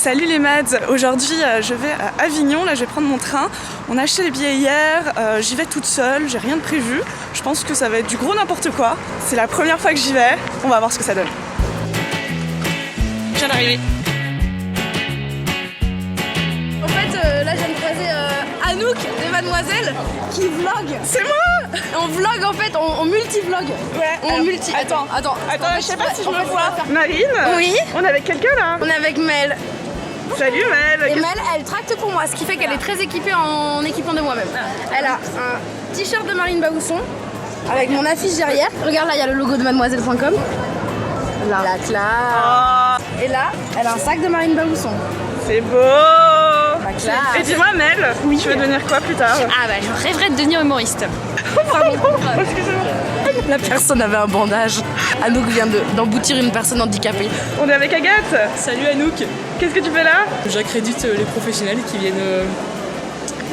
Salut les mads, aujourd'hui je vais à Avignon, là je vais prendre mon train. On a acheté les billets hier, j'y vais toute seule, j'ai rien de prévu. Je pense que ça va être du gros n'importe quoi. C'est la première fois que j'y vais, on va voir ce que ça donne. Je viens d'arriver. En fait là je viens de croiser Anouk de Mademoiselle qui vlog. C'est moi! On vlog en fait, on multi-vlog. Ouais. On multi... Attends, je sais pas si je me vois. Marine? Oui. On est avec quelqu'un là? On est avec Mel. Salut Mel. Et Mel, elle tracte pour moi, ce qui fait qu'elle est très équipée en équipement de moi-même. Elle a un t-shirt de Marine Baousson avec mon affiche derrière. Regarde là, il y a le logo de mademoiselle.com. La classe. Et là, elle a un sac de Marine Baousson. C'est beau. La classe. Et dis-moi Mel, tu veux devenir quoi plus tard? Ah bah je rêverais de devenir humoriste. Excusez-moi. La personne avait un bandage. Anouk vient d'emboutir une personne handicapée. On est avec Agathe. Salut Anouk. Qu'est-ce que tu fais là? J'accrédite les professionnels qui viennent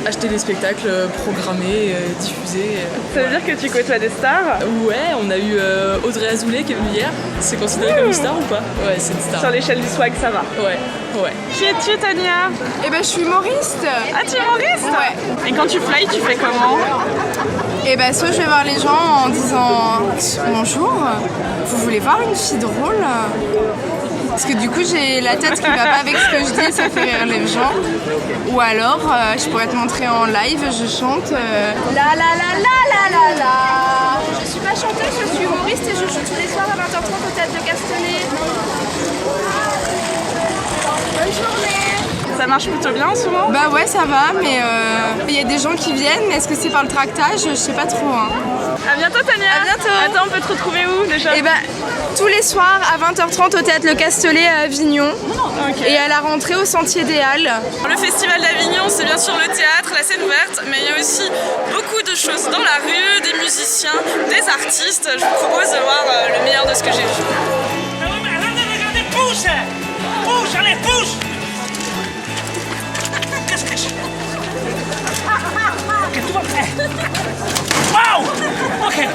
acheter des spectacles, programmés, diffusés. Ça veut dire que tu côtoies des stars? Ouais, on a eu Audrey Azoulay qui est venue hier. C'est considéré comme une star ou pas? Ouais, c'est une star. Sur l'échelle du swag, ça va. Ouais. Qui es-tu, Tania? Eh ben je suis humoriste. Ah, tu es humoriste? Ouais. Et quand tu fly, tu fais comment? Et ben soit je vais voir les gens en disant bonjour, vous voulez voir une fille drôle? Parce que du coup j'ai la tête qui va pas avec ce que je dis, ça fait rire les gens. Ou alors je pourrais te montrer en live, je chante la la la la la la la. Je suis pas chanteuse, je suis humoriste et je joue tous les soirs à 20h30 au Théâtre de Castellet. Bonne journée. Ça marche plutôt bien en ce moment? Bah ouais ça va, mais il y a des gens qui viennent, mais est-ce que c'est par le tractage? Je sais pas trop. Hein. À bientôt Tania. À bientôt. Attends, on peut te retrouver où déjà? Et bah tous les soirs à 20h30 au Théâtre Le Castellet à Avignon. Okay. Et à la rentrée au Sentier des Halles. Le festival d'Avignon, c'est bien sûr le théâtre, la scène ouverte, mais il y a aussi beaucoup de choses dans la rue, des musiciens, des artistes. Je vous propose de voir le meilleur de ce que j'ai vu. Regardez, pousse! Pousse, allez, pousse! Qu'est-ce que c'est? Ok, tout va bien. Wow! Ok.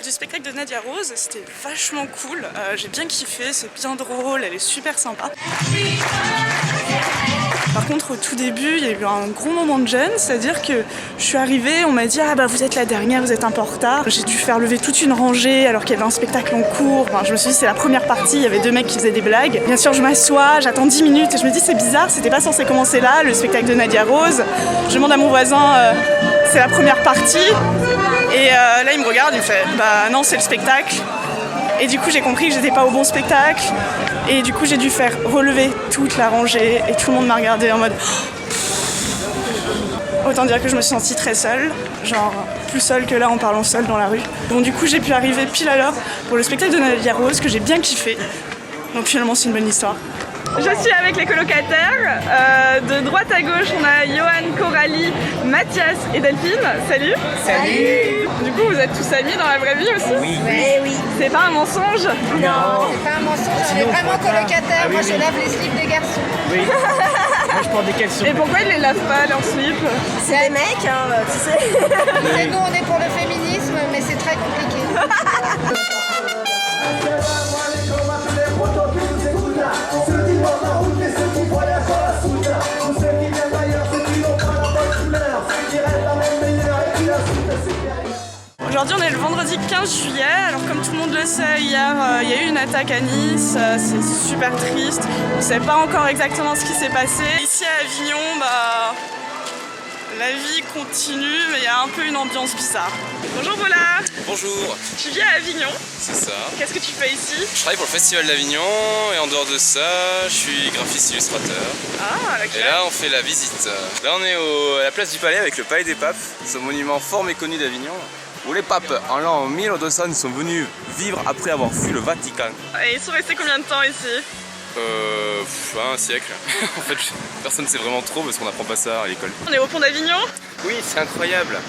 Du spectacle de Nadia Rose, c'était vachement cool, j'ai bien kiffé, c'est bien drôle, elle est super sympa. Par contre au tout début il y a eu un gros moment de gêne, c'est-à-dire que je suis arrivée, on m'a dit ah bah vous êtes la dernière, vous êtes un peu en retard. J'ai dû faire lever toute une rangée alors qu'il y avait un spectacle en cours, enfin, je me suis dit c'est la première partie, il y avait deux mecs qui faisaient des blagues. Bien sûr je m'assois, j'attends 10 minutes et je me dis c'est bizarre, c'était pas censé commencer là, le spectacle de Nadia Rose. Je demande à mon voisin c'est la première partie. Et là il me regarde, il me fait bah non c'est le spectacle. Et du coup j'ai compris que j'étais pas au bon spectacle. Et du coup j'ai dû faire relever toute la rangée et tout le monde m'a regardé en mode autant dire que je me suis sentie très seule, genre plus seule que là en parlant seule dans la rue. Donc du coup j'ai pu arriver pile à l'heure pour le spectacle de Nadia Rose que j'ai bien kiffé. Donc finalement c'est une bonne histoire. Je suis avec les colocataires. De droite à gauche, on a Johan, Coralie, Mathias et Delphine. Salut. Salut. Du coup, vous êtes tous amis dans la vraie vie aussi? Oui. Oui. C'est pas un mensonge? Non, c'est pas un mensonge, on est vraiment colocataires. Moi je lave les slips des garçons. Oui. Moi je porte des caleçons. Et pourquoi ils les lavent pas leurs slips? C'est des mecs, hein, tu sais. Nous on est pour le féminisme, mais c'est très compliqué. Aujourd'hui on est le vendredi 15 juillet, alors comme tout le monde le sait, hier il y a eu une attaque à Nice, c'est super triste, on ne sait pas encore exactement ce qui s'est passé. Ici à Avignon, bah, la vie continue mais il y a un peu une ambiance bizarre. Bonjour Bola. Bonjour. Tu vis à Avignon? C'est ça. Qu'est-ce que tu fais ici? Je travaille pour le Festival d'Avignon et en dehors de ça, je suis graphiste illustrateur. Ah, ok. Et là on fait la visite. Là on est à la place du Palais avec le Palais des Papes, ce monument fort méconnu d'Avignon, où les papes en l'an 1200 sont venus vivre après avoir fui le Vatican. Et ils sont restés combien de temps ici? Un siècle. En fait, personne ne sait vraiment trop parce qu'on n'apprend pas ça à l'école. On est au pont d'Avignon? Oui, c'est incroyable.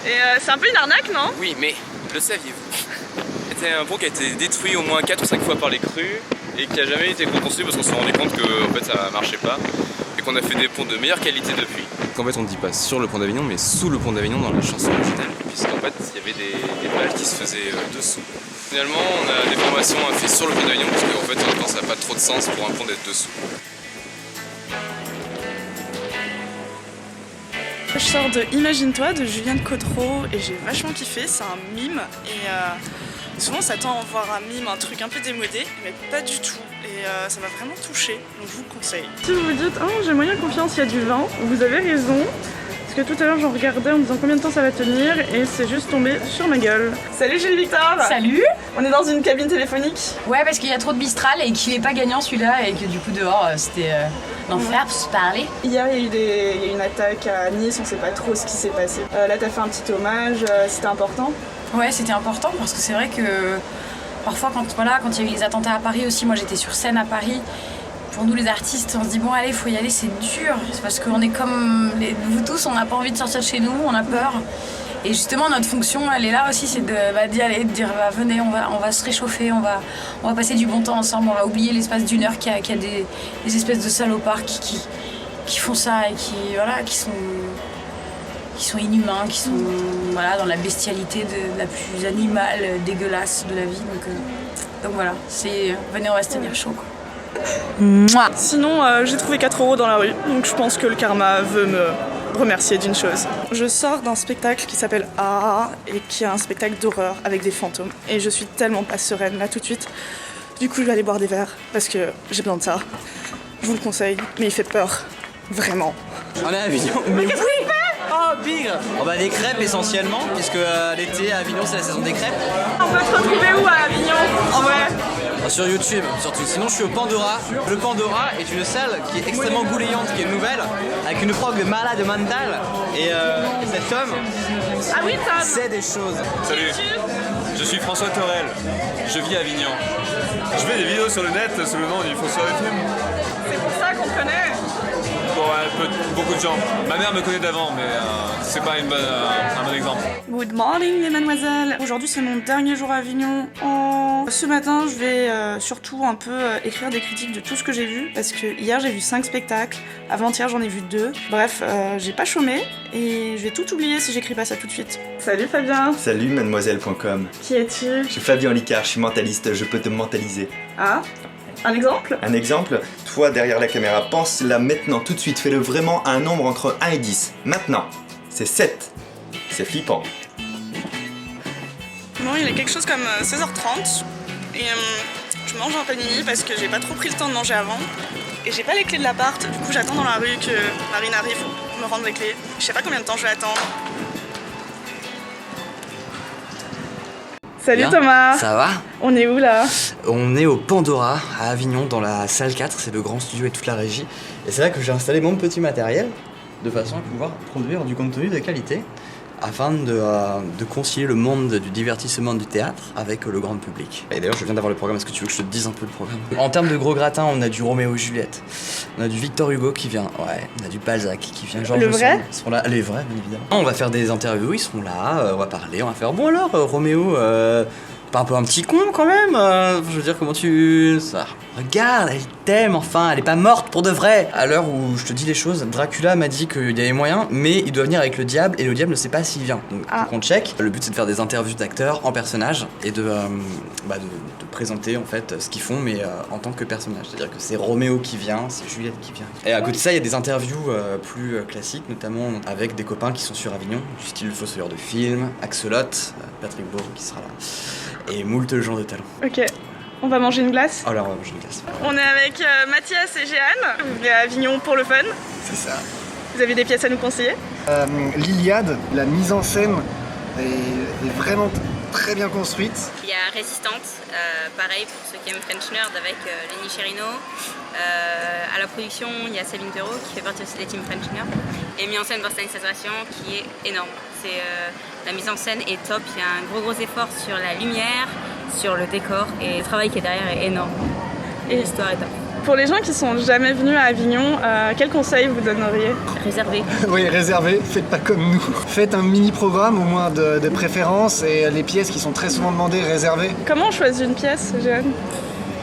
Et c'est un peu une arnaque, non? Oui, mais le saviez-vous? C'était un pont qui a été détruit au moins 4 ou 5 fois par les crues et qui n'a jamais été reconstruit parce qu'on s'est rendu compte que en fait, ça marchait pas et qu'on a fait des ponts de meilleure qualité depuis. qu'en fait on ne dit pas sur le pont d'Avignon mais sous le pont d'Avignon dans la chanson originale, puisqu'en fait il y avait des balles qui se faisaient dessous. Finalement on a des formations faites sur le pont d'Avignon parce qu'en fait maintenant ça n'a pas trop de sens pour un pont d'être dessous. Je sors de Imagine-toi de Juliane Cotreau et j'ai vachement kiffé, c'est un mime et souvent on s'attend à voir un mime, un truc un peu démodé, mais pas du tout et ça m'a vraiment touché, donc je vous le conseille. Si vous vous dites « Oh j'ai moyen confiance, il y a du vent », vous avez raison, parce que tout à l'heure j'en regardais en me disant combien de temps ça va tenir et c'est juste tombé sur ma gueule. Salut Julie Victor. Salut. On est dans une cabine téléphonique. Ouais, parce qu'il y a trop de Mistral et qu'il est pas gagnant celui-là et que du coup dehors c'était l'enfer pour se parler. Hier il y a eu une attaque à Nice, on sait pas trop ce qui s'est passé. Là t'as fait un petit hommage, c'était important? Ouais, c'était important parce que c'est vrai que parfois quand il y a eu les attentats à Paris aussi, moi j'étais sur scène à Paris. Pour nous les artistes, on se dit bon allez, faut y aller, c'est dur. C'est parce qu'on est comme vous tous, on n'a pas envie de sortir de chez nous, on a peur. Et justement notre fonction, elle est là aussi, c'est d'y aller, de dire venez, on va se réchauffer, on va passer du bon temps ensemble, on va oublier l'espace d'une heure qu'il y a des espèces de salopards qui font ça et qui sont inhumains, qui sont dans la bestialité la plus animale, dégueulasse de la vie. Donc voilà, venez, on va se tenir chaud quoi. Mouah. Sinon, j'ai trouvé 4 € dans la rue, donc je pense que le karma veut me remercier d'une chose. Je sors d'un spectacle qui s'appelle Ah et qui est un spectacle d'horreur avec des fantômes. Et je suis tellement pas sereine là tout de suite. Du coup, je vais aller boire des verres parce que j'ai besoin de ça. Je vous le conseille, mais il fait peur. Vraiment. On est à Avignon. Mais oui. Oh, bigre. On va des crêpes essentiellement, puisque l'été à Avignon c'est la saison des crêpes. On peut se retrouver où à Avignon, en vrai? Sur YouTube, surtout. Sinon, je suis au Pandora. Le Pandora est une salle qui est extrêmement goulayante, qui est nouvelle, avec une prog de malade mental. Et cet homme sait des choses. Salut, je suis François Torel, je vis à Avignon. Je fais des vidéos sur le net sous le nom du François le film. C'est pour ça qu'on te connaît. Bon, beaucoup de gens. Ma mère me connaît d'avant, mais c'est pas un bon exemple. Good morning les mademoiselles. Aujourd'hui c'est mon dernier jour à Avignon. Ce matin je vais surtout un peu écrire des critiques de tout ce que j'ai vu parce que hier j'ai vu 5 spectacles, avant-hier j'en ai vu 2. Bref, j'ai pas chômé et je vais tout oublier si j'écris pas ça tout de suite. Salut Fabien. Salut mademoiselle.com. Qui es-tu? Je suis Fabien Licard, je suis mentaliste, je peux te mentaliser. Ah, un exemple? Un exemple, toi derrière la caméra, pense là maintenant, tout de suite, fais-le vraiment à un nombre entre 1 et 10. Maintenant, c'est 7. C'est flippant. Bon, il est quelque chose comme 16h30 et je mange un panini parce que j'ai pas trop pris le temps de manger avant et j'ai pas les clés de l'appart, du coup j'attends dans la rue que Marine arrive pour me rendre les clés. Je sais pas combien de temps je vais attendre. Salut Bien. Thomas. Ça va? On est où là? On est au Pandora, à Avignon, dans la salle 4, c'est le grand studio et toute la régie. Et c'est là que j'ai installé mon petit matériel, de façon à pouvoir produire du contenu de qualité, afin de concilier le monde du divertissement du théâtre avec le grand public. Et d'ailleurs, je viens d'avoir le programme, est-ce que tu veux que je te dise un peu le programme? En termes de gros gratins, on a du Roméo et Juliette, on a du Victor Hugo qui vient, on a du Balzac qui vient, Georges Le vrai? Sand, ils seront là, les vrais, bien évidemment. On va faire des interviews, ils seront là, on va parler, on va faire, bon alors, Roméo, pas un peu un petit con quand même, je veux dire, comment ça... Regarde, elle t'aime enfin, elle est pas morte pour de vrai. À l'heure où je te dis les choses, Dracula m'a dit qu'il y avait moyen, mais il doit venir avec le diable et le diable ne sait pas s'il vient. Donc faut qu'on check. Le but c'est de faire des interviews d'acteurs en personnage et de présenter en fait ce qu'ils font, mais en tant que personnage. C'est-à-dire que c'est Roméo qui vient, c'est Juliette qui vient. Et à côté de ça, il y a des interviews plus classiques, notamment avec des copains qui sont sur Avignon, du style le Fossoyeur de film, Axolot, Patrick Beau qui sera là, et moult gens de talent. Ok. On va manger une glace? Alors, on va manger une glace. On est avec Mathias et Jeanne. Vous venez à Avignon pour le fun. C'est ça. Vous avez des pièces à nous conseiller? L'Iliade, la mise en scène est vraiment très bien construite. Il y a Résistante, pareil pour ceux qui aiment French Nerd avec Lenny Cherino. À la production, il y a Céline Perrault qui fait partie aussi des teams French Nerd. Et mis en scène par Stanislas Ration qui est énorme. La mise en scène est top, il y a un gros effort sur la lumière, sur le décor et le travail qui est derrière est énorme. Et l'histoire est top. Pour les gens qui sont jamais venus à Avignon, quels conseils vous donneriez? Réservé. Oui, réservé, faites pas comme nous. Faites un mini-programme au moins de préférence et les pièces qui sont très souvent demandées, réservées. Comment on choisit une pièce, Jeanne?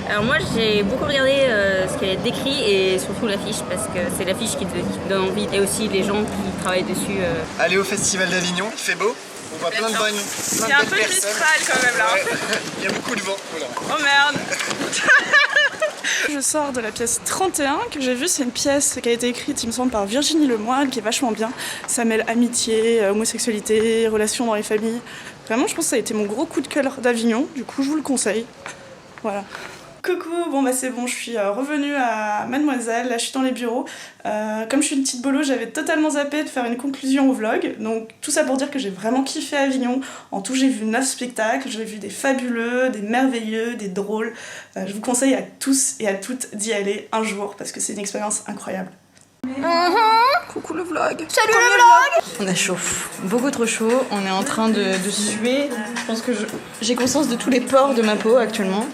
Alors moi j'ai beaucoup regardé ce qui est décrit et surtout l'affiche parce que c'est l'affiche qui te donne envie et aussi les gens qui travaillent dessus. Aller au Festival d'Avignon, il fait beau, on voit plein de bonnes personnes. Il y a un peu de mistral quand même là. Ouais. Il y a beaucoup de vent. Voilà. Oh merde. Je sors de la pièce 31 que j'ai vue, c'est une pièce qui a été écrite il me semble par Virginie Lemoine qui est vachement bien. Ça mêle amitié, homosexualité, relations dans les familles. Vraiment je pense que ça a été mon gros coup de cœur d'Avignon, du coup je vous le conseille. Voilà. Coucou, bon bah c'est bon, je suis revenue à Mademoiselle, là je suis dans les bureaux. Comme je suis une petite bolo, j'avais totalement zappé de faire une conclusion au vlog. Donc tout ça pour dire que j'ai vraiment kiffé Avignon. En tout j'ai vu 9 spectacles, j'ai vu des fabuleux, des merveilleux, des drôles. Je vous conseille à tous et à toutes d'y aller un jour parce que c'est une expérience incroyable. Coucou le vlog. Salut le vlog. On a chaud, beaucoup trop chaud, on est en train de suer. Je pense que j'ai conscience de tous les pores de ma peau actuellement.